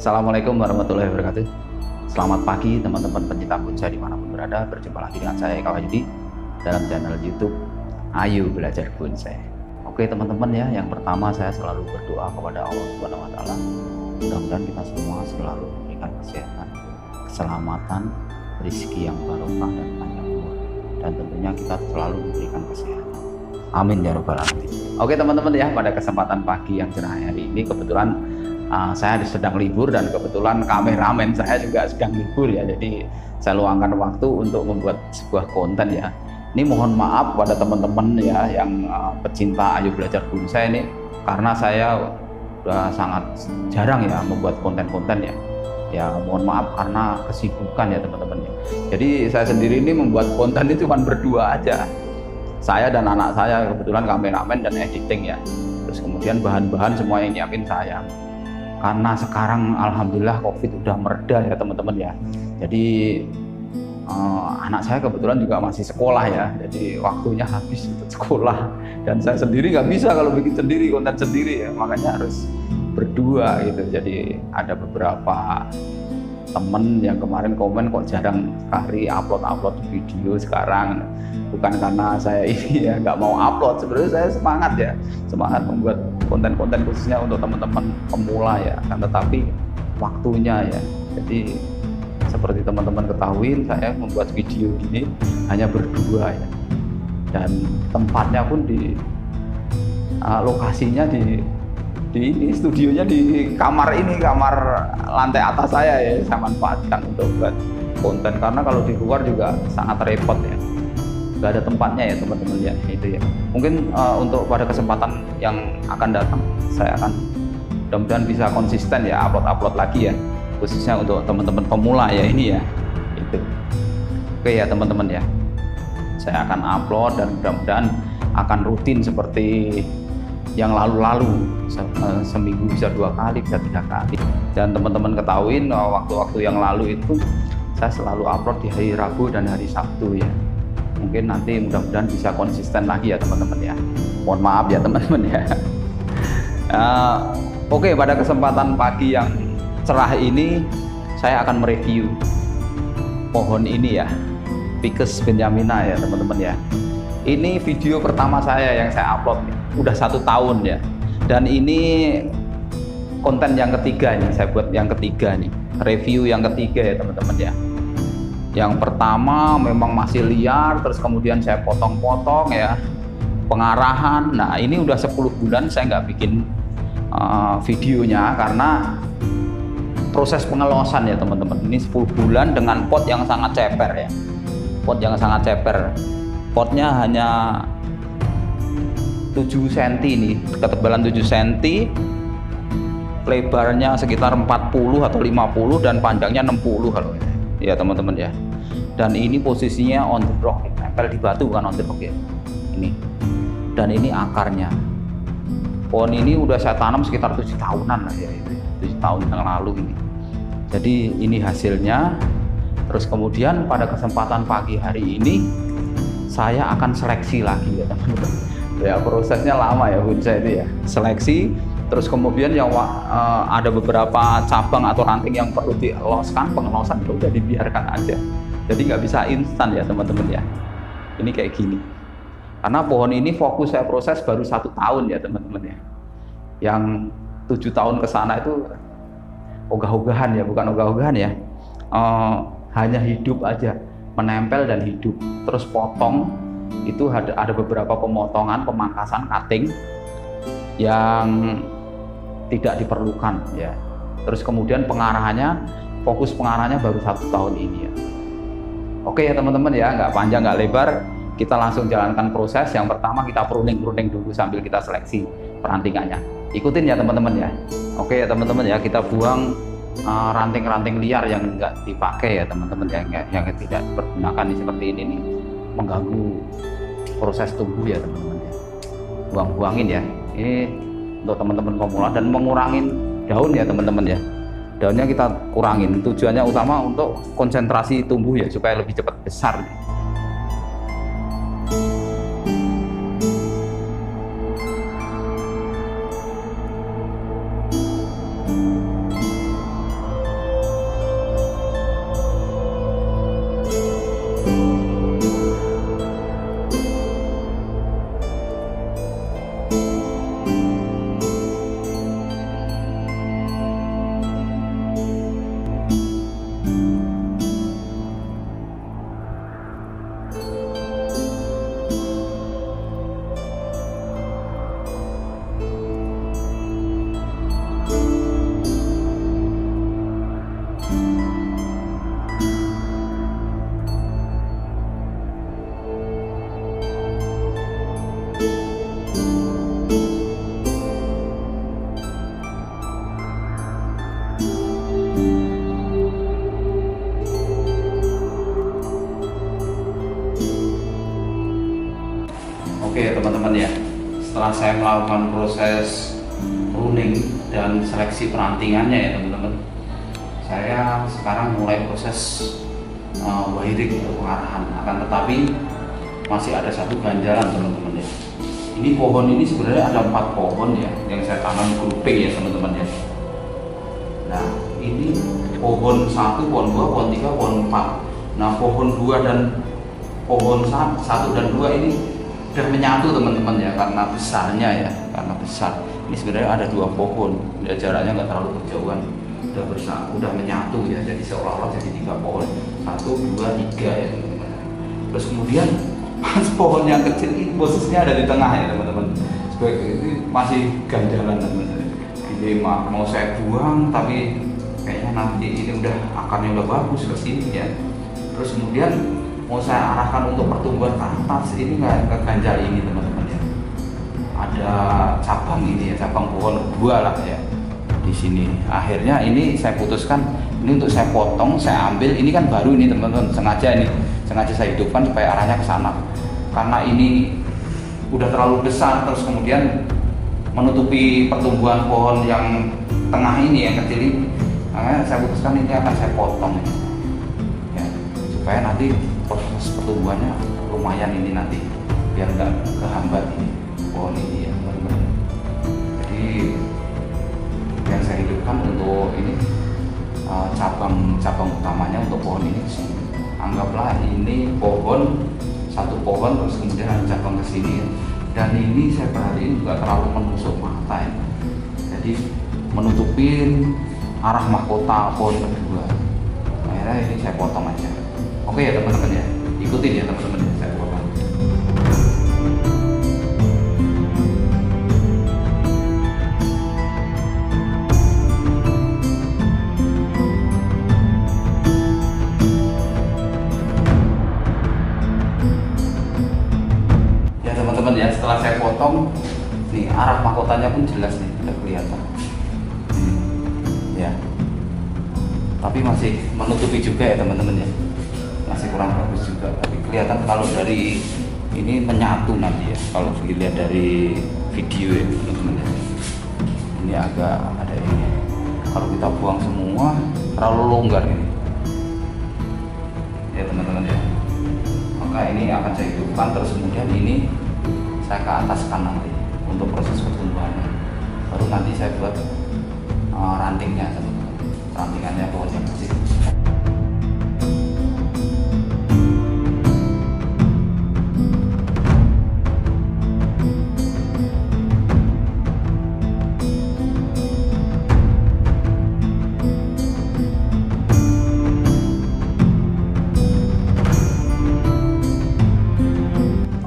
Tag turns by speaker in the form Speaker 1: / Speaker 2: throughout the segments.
Speaker 1: Assalamualaikum warahmatullahi wabarakatuh. Selamat pagi teman-teman pencinta bonsai dimanapun berada. Berjumpa lagi dengan saya Eka Wahyudi dalam channel YouTube Ayu Belajar Bonsai. Oke teman-teman ya, yang pertama saya selalu berdoa kepada Allah Subhanahu Wa Taala. Mudah-mudahan kita semua selalu diberikan kesehatan, keselamatan, rezeki yang barokah dan panjang umur, dan tentunya kita selalu diberikan kesehatan. Amin ya robbal alamin. Oke teman-teman ya, pada kesempatan pagi yang cerah hari ini kebetulan saya sedang libur dan kebetulan kameramen saya juga sedang libur ya, jadi saya luangkan waktu untuk membuat sebuah konten ya. Ini mohon maaf pada teman-teman ya yang pecinta Ayu Belajar Bonsai ini, karena saya udah sangat jarang ya membuat konten-konten ya. Ya mohon maaf karena kesibukan ya teman-teman ya. Jadi saya sendiri ini membuat konten itu cuma berdua aja. Saya dan anak saya kebetulan kameramen dan editing ya. Terus kemudian bahan-bahan semua yang nyiapin saya. Karena sekarang alhamdulillah COVID udah mereda ya teman-teman ya. Jadi anak saya kebetulan juga masih sekolah ya. Jadi waktunya habis untuk sekolah. Dan saya sendiri nggak bisa kalau bikin sendiri, konten sendiri ya. Makanya harus berdua gitu. Jadi ada beberapa temen yang kemarin komen kok jarang sekali upload video sekarang. Bukan karena saya ini ya nggak mau upload, sebenarnya saya semangat membuat konten-konten khususnya untuk teman-teman pemula ya, kan, tetapi waktunya ya. Jadi seperti teman-teman ketahui, saya membuat video ini hanya berdua ya, dan tempatnya pun di lokasinya di ini studionya di kamar lantai atas saya ya. Saya manfaatkan untuk buat konten karena kalau di luar juga sangat repot ya, nggak ada tempatnya ya teman-teman ya, itu ya. Mungkin untuk pada kesempatan yang akan datang saya akan mudah-mudahan bisa konsisten ya upload lagi ya, khususnya untuk teman-teman pemula ya ini ya, itu. Oke ya teman-teman ya, saya akan upload dan mudah-mudahan akan rutin seperti yang lalu-lalu, seminggu bisa 2 kali, bisa 3 kali. Dan teman-teman ketahuin waktu-waktu yang lalu itu saya selalu upload di hari Rabu dan hari Sabtu ya. Mungkin nanti mudah-mudahan bisa konsisten lagi ya teman-teman ya. Mohon maaf ya teman-teman ya. Oke, pada kesempatan pagi yang cerah ini saya akan mereview pohon ini ya, Ficus benjamina ya teman-teman ya. Ini video pertama saya yang saya upload ya. Udah 1 tahun ya, dan ini konten yang ketiga nih, saya buat yang ketiga nih, review yang ketiga ya teman-teman ya. Yang pertama memang masih liar, terus kemudian saya potong-potong ya, pengarahan. Nah ini udah 10 bulan saya nggak bikin videonya karena proses pengelosan ya teman-teman. Ini 10 bulan dengan pot yang sangat ceper ya, pot yang sangat ceper. Potnya hanya 7 cm nih, ketebalan 7 cm, lebarnya sekitar 40 atau 50 dan panjangnya 60 kalau ya teman-teman ya. Dan ini posisinya on the rock, nempel di batu bukan on the rock ya. Ini. Dan ini akarnya. Pohon ini udah saya tanam sekitar 7 tahunan lah ya, itu 7 tahun yang lalu ini. Jadi ini hasilnya. Terus kemudian pada kesempatan pagi hari ini saya akan seleksi lagi ya teman-teman. Ya prosesnya lama ya bonsai itu ya, seleksi. Terus kemudian yang ada beberapa cabang atau ranting yang perlu diloskan, pengelosan itu udah dibiarkan aja. Jadi nggak bisa instan ya teman-teman ya. Ini kayak gini. Karena pohon ini fokus saya proses baru 1 tahun ya teman-teman ya. Yang 7 tahun ke sana itu ogah-ogahan ya, bukan ogah-ogahan ya. Hanya hidup aja, menempel dan hidup. Terus potong itu ada beberapa pemotongan, pemangkasan, cutting yang tidak diperlukan ya. Terus kemudian pengarahannya, fokus pengarahannya baru 1 tahun ini ya. Oke ya teman-teman ya, nggak panjang nggak lebar, kita langsung jalankan proses. Yang pertama kita pruning dulu sambil kita seleksi perantingannya. Ikutin ya teman-teman ya. Oke ya teman-teman ya, kita buang ranting-ranting liar yang nggak dipakai ya teman-teman ya, yang tidak dipergunakan seperti ini nih, mengganggu proses tumbuh ya teman-teman ya. Buang-buangin ya. Ini untuk teman-teman pemula dan mengurangin daun ya teman-teman ya. Daunnya kita kurangin, tujuannya utama untuk konsentrasi tumbuh ya, supaya lebih cepat besar. Oke teman-teman ya, setelah saya melakukan proses pruning dan seleksi perantingannya ya teman-teman, saya sekarang mulai proses wiring atau pengarahan. Akan tetapi masih ada satu ganjalan teman-teman ya. Ini pohon ini sebenarnya ada 4 pohon ya yang saya tanam grouping ya teman-teman ya. Nah ini pohon 1, pohon 2, pohon 3, pohon 4. Nah pohon 2 dan pohon 1 dan 2 ini udah menyatu teman-teman ya, karena besarnya ya, karena besar. Ini sebenarnya ada 2 pohon ya, jaraknya nggak terlalu berjauhan, udah bersatu, udah menyatu ya, jadi seolah-olah jadi 3 pohon, 1, 2, 3 ya teman-teman. Terus kemudian pas pohon yang kecil ini posisinya ada di tengah ya teman-teman. Sebagai ini masih ganjalan teman-teman. Ini mau saya buang tapi kayaknya nanti ini udah akarnya udah bagus ke sini ya. Terus kemudian mau saya arahkan untuk pertumbuhan ke atas, ini nggak ke ganjal ini teman-teman ya. Ada cabang ini ya, cabang pohon 2 lah ya di sini. Akhirnya ini saya putuskan ini untuk saya potong, saya ambil. Ini kan baru ini teman-teman, sengaja saya hidupkan supaya arahnya ke sana. Karena ini udah terlalu besar, terus kemudian menutupi pertumbuhan pohon yang tengah ini, yang kecil ini. Makanya saya putuskan ini akan saya potong ya, supaya nanti proses pertumbuhannya lumayan ini nanti, biar nggak kehambat ini pohon ini ya teman-teman. Jadi yang saya hidupkan untuk ini cabang utamanya untuk pohon ini. Anggaplah ini satu pohon terus kemudian ada cabang ke sini ya. Dan ini saya perhatiin juga terlalu menusuk mata ya, jadi menutupin arah mahkota pohon kedua. Akhirnya ini saya potong aja. Oke ya teman-teman ya, ikutin ya teman-teman ya, saya potong. Ya, setelah saya potong nih, arah mahkotanya pun jelas nih, udah kelihatan ya, tapi masih menutupi juga ya teman-teman ya, masih kurang bagus juga, tapi kelihatan kalau dari ini menyatu nanti ya, kalau dilihat dari video ya teman-teman ya. Ini agak ada ini, kalau kita buang semua terlalu longgar ini ya teman-teman ya. Maka ini akan saya hidupkan, terus kemudian ini saya ke ataskan nanti untuk proses pertumbuhannya. Baru nanti saya buat rantingnya teman-teman, rantingannya pohon yang kecil.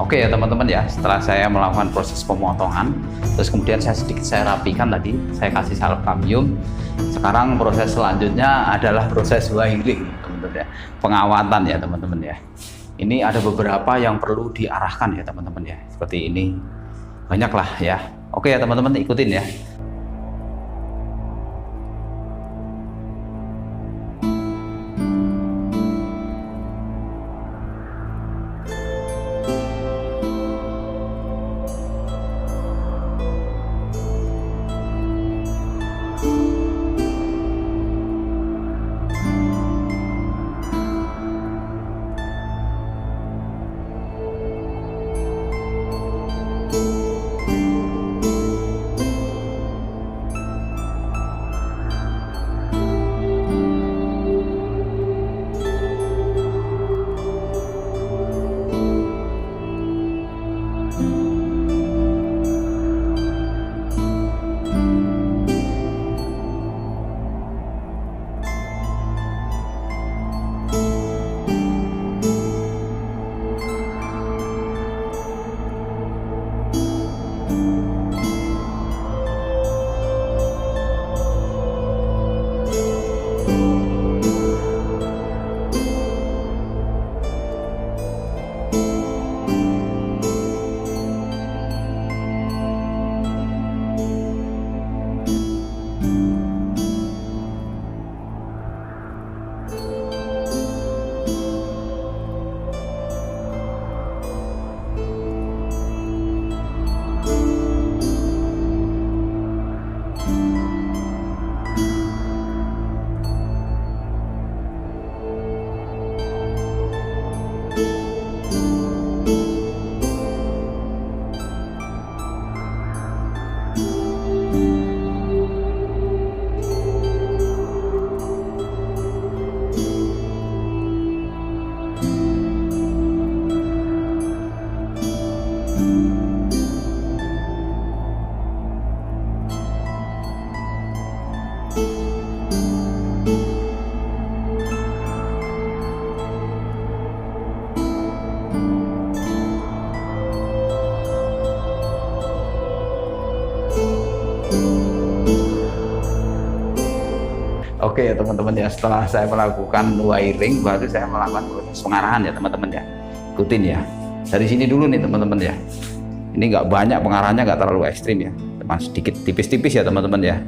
Speaker 1: Oke ya teman-teman ya, setelah saya melakukan proses pemotongan, terus kemudian saya rapikan tadi, saya kasih salep kamium. Sekarang proses selanjutnya adalah proses wiring teman-teman ya, pengawatan ya teman-teman ya. Ini ada beberapa yang perlu diarahkan ya teman-teman ya, seperti ini, banyaklah ya. Oke ya teman-teman, ikutin ya. Oke ya teman-teman ya, setelah saya melakukan wiring baru saya melakukan proses pengarahan ya teman-teman ya. Ikutin ya. Dari sini dulu nih teman-teman ya. Ini nggak banyak pengarahannya, nggak terlalu ekstrim ya, mas sedikit tipis-tipis ya teman-teman ya.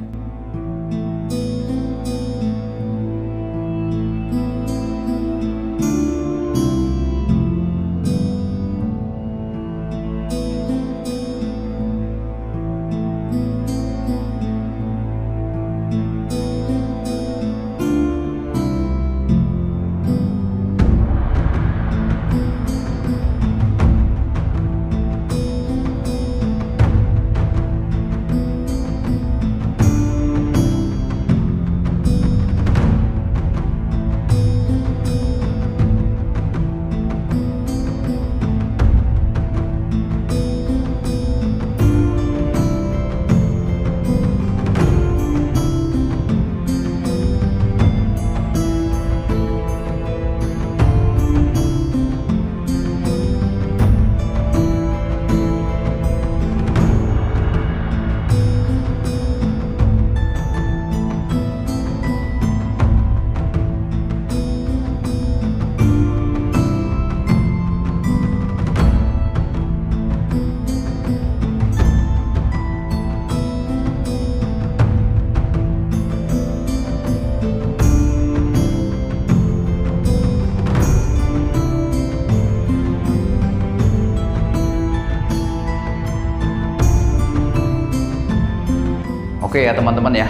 Speaker 1: Oke ya teman-teman ya,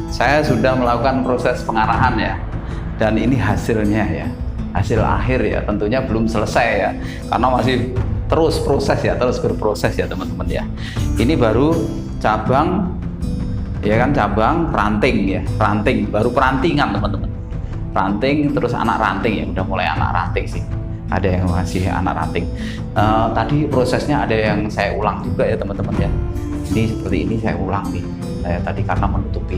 Speaker 1: saya sudah melakukan proses pengarahan ya, dan ini hasilnya ya, hasil akhir ya, tentunya belum selesai ya, karena masih terus proses ya, terus berproses ya teman-teman ya. Ini baru cabang ya kan, cabang ranting ya, ranting baru perantingan teman-teman, ranting terus anak ranting ya, udah mulai anak ranting sih, ada yang masih anak ranting. Tadi prosesnya ada yang saya ulang juga ya teman-teman ya. Ini seperti ini saya ulang nih. Saya tadi karena menutupi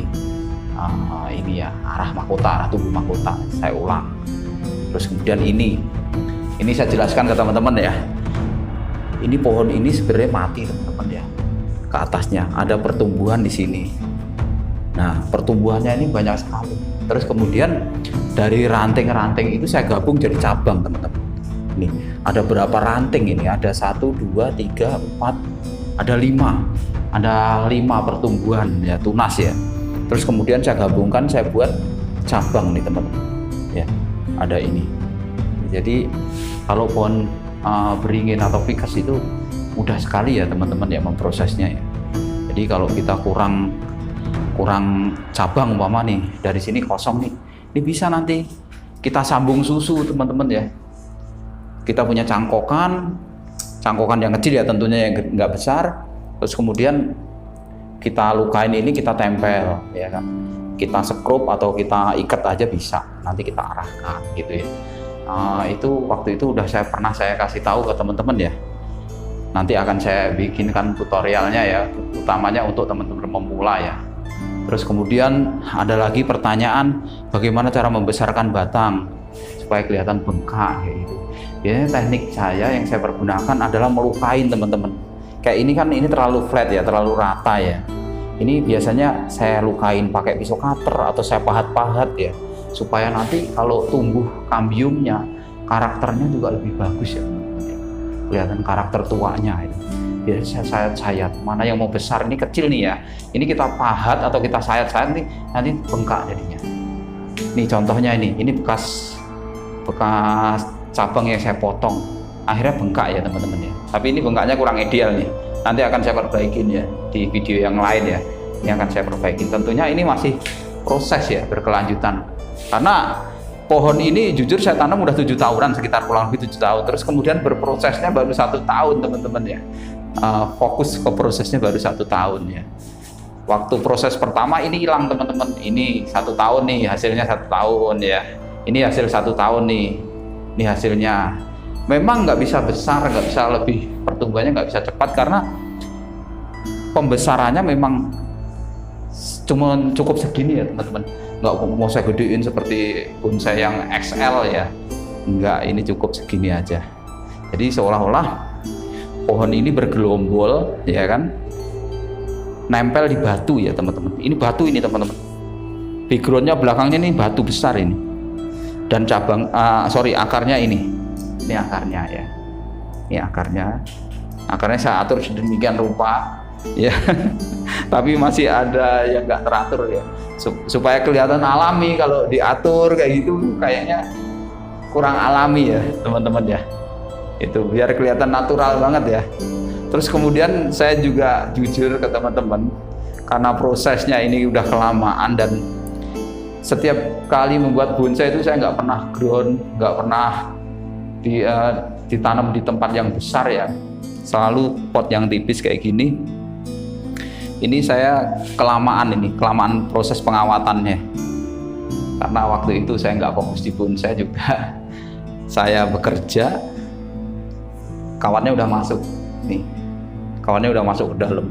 Speaker 1: ini ya, arah mahkota, arah tubuh mahkota, saya ulang. Terus kemudian ini saya jelaskan ke teman-teman ya. Ini pohon ini sebenarnya mati teman-teman ya. Ke atasnya ada pertumbuhan di sini. Nah pertumbuhannya ini banyak sekali. Terus kemudian dari ranting-ranting itu saya gabung jadi cabang teman-teman. Ini ada berapa ranting ini? Ada 1, 2, 3, 4, ada 5. Ada 5 pertumbuhan ya, tunas ya. Terus kemudian saya gabungkan, saya buat cabang nih teman-teman ya, ada ini. Jadi kalau pohon beringin atau ficus itu mudah sekali ya teman-teman ya memprosesnya ya. Jadi kalau kita kurang cabang umpama nih, dari sini kosong nih, ini bisa nanti kita sambung susu teman-teman ya. Kita punya cangkokan yang kecil ya tentunya, yang nggak besar. Terus kemudian kita lukain ini, kita tempel ya kan, kita sekrup atau kita ikat aja bisa, nanti kita arahkan gitu ya. Itu waktu itu pernah saya kasih tahu ke teman-teman ya. Nanti akan saya bikinkan tutorialnya ya, utamanya untuk teman-teman pemula ya. Terus kemudian ada lagi pertanyaan, bagaimana cara membesarkan batang supaya kelihatan bengkak gitu. Biasanya teknik saya yang saya pergunakan adalah melukain teman-teman. Kayak ini kan, ini terlalu flat ya, terlalu rata ya. Ini biasanya saya lukain pakai pisau cutter atau saya pahat-pahat ya, supaya nanti kalau tumbuh kambiumnya, karakternya juga lebih bagus ya, kelihatan karakter tuanya itu. Biasanya saya sayat, mana yang mau besar, ini kecil nih ya, ini kita pahat atau kita sayat-sayat nih, nanti bengkak jadinya. Ini contohnya ini bekas cabang yang saya potong, akhirnya bengkak ya teman-teman ya. Tapi ini bengkaknya kurang ideal nih, nanti akan saya perbaikin ya di video yang lain ya. Ini akan saya perbaikin. Tentunya ini masih proses ya, berkelanjutan. Karena pohon ini jujur saya tanam udah 7 tahunan, sekitar kurang lebih 7 tahun. Terus kemudian berprosesnya baru 1 tahun teman-teman ya. Fokus ke prosesnya baru 1 tahun ya. Waktu proses pertama ini hilang teman-teman. Ini 1 tahun nih, hasilnya 1 tahun ya. Ini hasil 1 tahun nih. Ini hasilnya. Memang nggak bisa besar, nggak bisa lebih, pertumbuhannya nggak bisa cepat karena pembesarannya memang cuma cukup segini ya teman-teman. Nggak mau saya gedein seperti bonsai yang XL ya, nggak, ini cukup segini aja. Jadi seolah-olah pohon ini bergelombol ya kan, nempel di batu ya teman-teman. Ini batu ini teman-teman, backgroundnya belakangnya ini batu besar ini, dan akarnya ini akarnya ya, ini akarnya saya atur sedemikian rupa ya. Tapi masih ada yang nggak teratur ya, supaya kelihatan alami. Kalau diatur kayak gitu kayaknya kurang alami ya teman-teman ya, itu biar kelihatan natural banget ya. Terus kemudian saya juga jujur ke teman-teman, karena prosesnya ini udah kelamaan, dan setiap kali membuat bonsai itu saya nggak pernah ground, nggak pernah ditanam di tempat yang besar ya, selalu pot yang tipis kayak gini. Ini saya kelamaan proses pengawatannya, karena waktu itu saya nggak fokus di bonsai juga. Saya bekerja, kawannya udah masuk nih, kawannya udah masuk ke dalam,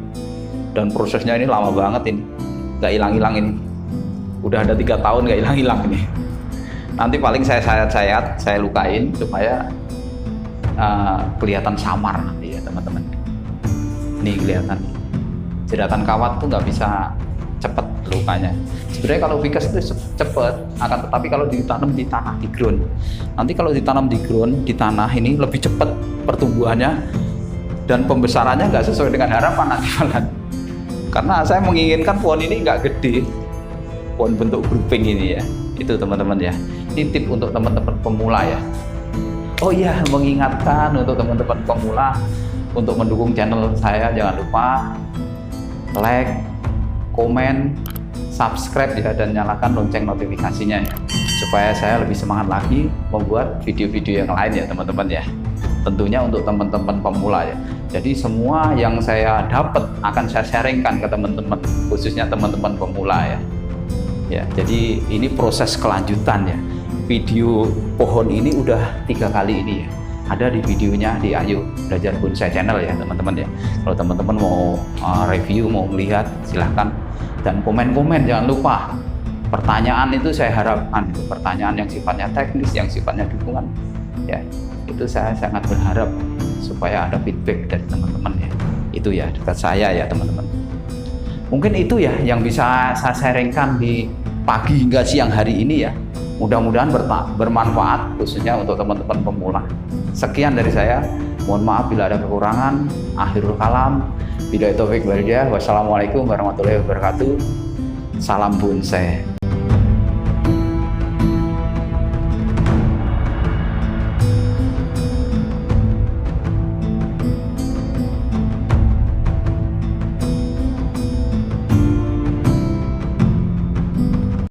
Speaker 1: dan prosesnya ini lama banget ini, nggak hilang-hilang ini. Udah ada 3 tahun nggak hilang-hilang ini. Nanti paling saya sayat-sayat, saya lukain supaya kelihatan samar nanti ya teman-teman. Nih kelihatan nih, jeratan kawat tuh nggak bisa cepet lukanya. Sebenarnya kalau vikas itu cepet, akan tetapi kalau ditanam di tanah, di ground, nanti kalau ditanam di ground, di tanah ini lebih cepet pertumbuhannya, dan pembesarannya nggak sesuai dengan harapan nanti malah. Karena saya menginginkan pohon ini nggak gede, pohon bentuk grouping ini ya, itu teman-teman ya. Ini tip untuk teman-teman pemula ya. Oh iya, mengingatkan untuk teman-teman pemula, untuk mendukung channel saya jangan lupa like, komen, subscribe ya, dan nyalakan lonceng notifikasinya ya, supaya saya lebih semangat lagi membuat video-video yang lain ya teman-teman ya. Tentunya untuk teman-teman pemula ya. Jadi semua yang saya dapat akan saya sharingkan ke teman-teman, khususnya teman-teman pemula ya. Ya, jadi ini proses kelanjutan ya. Video pohon ini udah 3 kali ini ya, ada di videonya di Ayu Belajar Bonsai Channel ya teman-teman ya. Kalau teman-teman mau review, mau melihat, silahkan. Dan komen-komen jangan lupa. Pertanyaan itu saya harapkan, pertanyaan yang sifatnya teknis, yang sifatnya dukungan ya, itu saya sangat berharap supaya ada feedback dari teman-teman ya. Itu ya dekat saya ya teman-teman. Mungkin itu ya yang bisa saya sharingkan di pagi hingga siang hari ini ya. Mudah-mudahan bermanfaat khususnya untuk teman-teman pemula. Sekian dari saya. Mohon maaf bila ada kekurangan. Akhirul kalam. Billahi taufik wal hidayah. Wassalamualaikum warahmatullahi wabarakatuh. Salam bonsai.